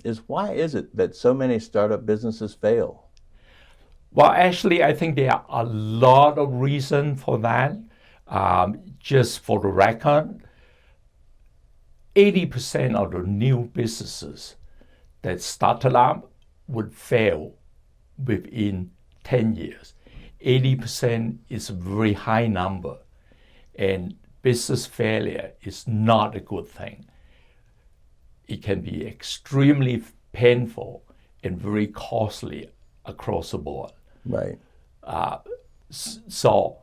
is why is it that so many startup businesses fail? Well, actually, I think there are a lot of reasons for that. Just for the record, 80% of the new businesses that started up would fail within 10 years. 80% is a very high number, and business failure is not a good thing. It can be extremely painful and very costly across the board. Right. So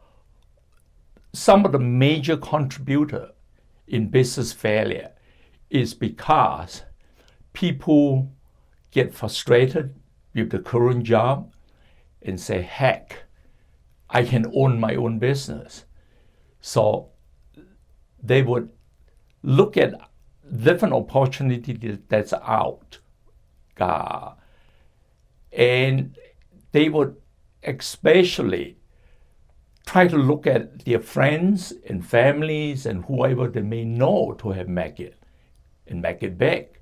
some of the major contributor in business failure is because people get frustrated with the current job and say, heck, I can own my own business. So they would look at different opportunities that's out. And they would especially try to look at their friends and families and whoever they may know to have make it and make it big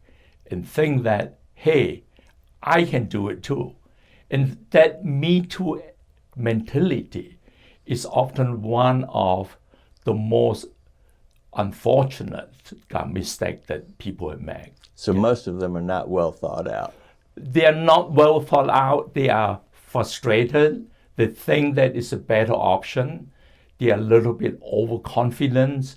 and think that, hey, I can do it too. And that Me Too mentality is often one of the most unfortunate mistake that people have made. So most of them are not well thought out. They are not well thought out. They are frustrated. They think that it's a better option. They are a little bit overconfident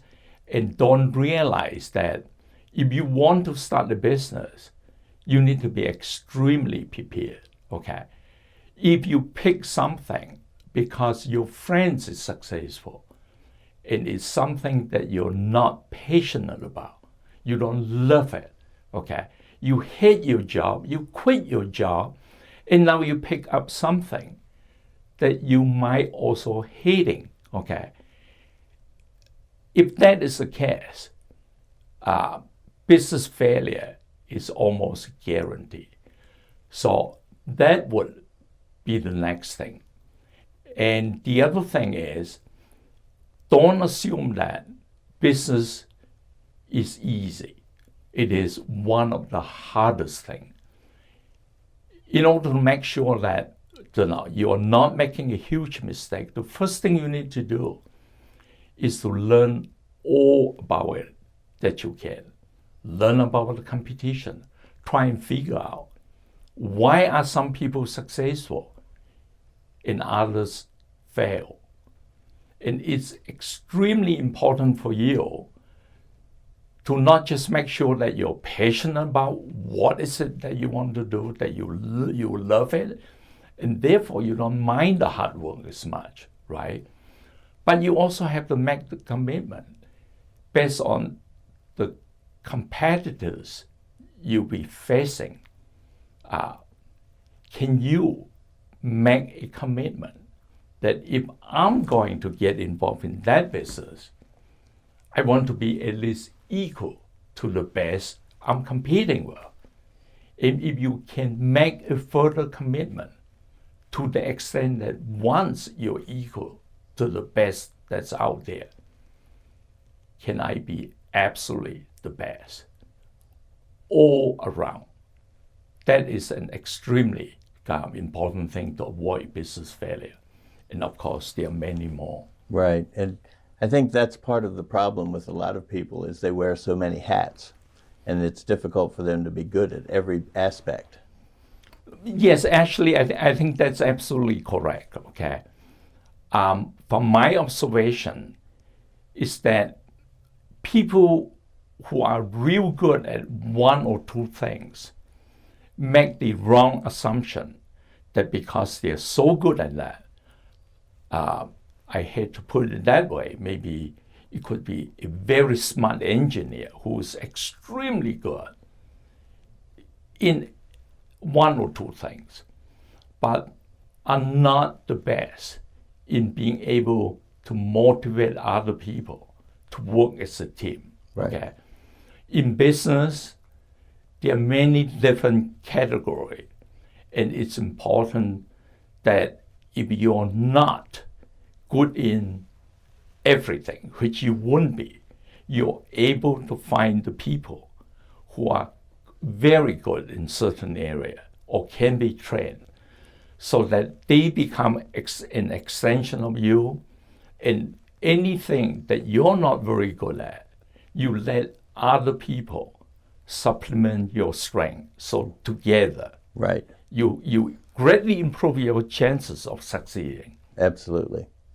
and don't realize that if you want to start a business, you need to be extremely prepared, okay? If you pick something because your friend is successful and it's something that you're not passionate about, you don't love it, okay? You hate your job, you quit your job, and now you pick up something that you might also hating, okay? If that is the case, business failure is almost guaranteed. So that would be the next thing. And the other thing is, don't assume that business is easy. It is one of the hardest things. In order to make sure that you are not making a huge mistake, the first thing you need to do is to learn all about it that you can. Learn about the competition. Try and figure out why are some people successful and others fail. And it's extremely important for you to not just make sure that you're passionate about what is it that you want to do, that you love it, and therefore you don't mind the hard work as much, right? But you also have to make the commitment based on the competitors you'll be facing. Can you make a commitment that if I'm going to get involved in that business, I want to be at least equal to the best I'm competing with? And if you can make a further commitment to the extent that once you're equal to the best that's out there, can I be absolutely the best all around? That is an extremely important thing to avoid business failure. And of course, there are many more. Right. And I think that's part of the problem with a lot of people is they wear so many hats, and it's difficult for them to be good at every aspect. Yes, actually, I think that's absolutely correct, okay? From my observation is that people who are real good at one or two things make the wrong assumption that because they're so good at that, I hate to put it that way, maybe it could be a very smart engineer who is extremely good in one or two things, but are not the best in being able to motivate other people to work as a team. Right. Okay? In business, there are many different categories, and it's important that if you're not good in everything, which you won't be, you're able to find the people who are very good in certain area or can be trained so that they become an extension of you, and anything that you're not very good at, you let other people supplement your strength. So together, Right. you greatly improve your chances of succeeding. Absolutely.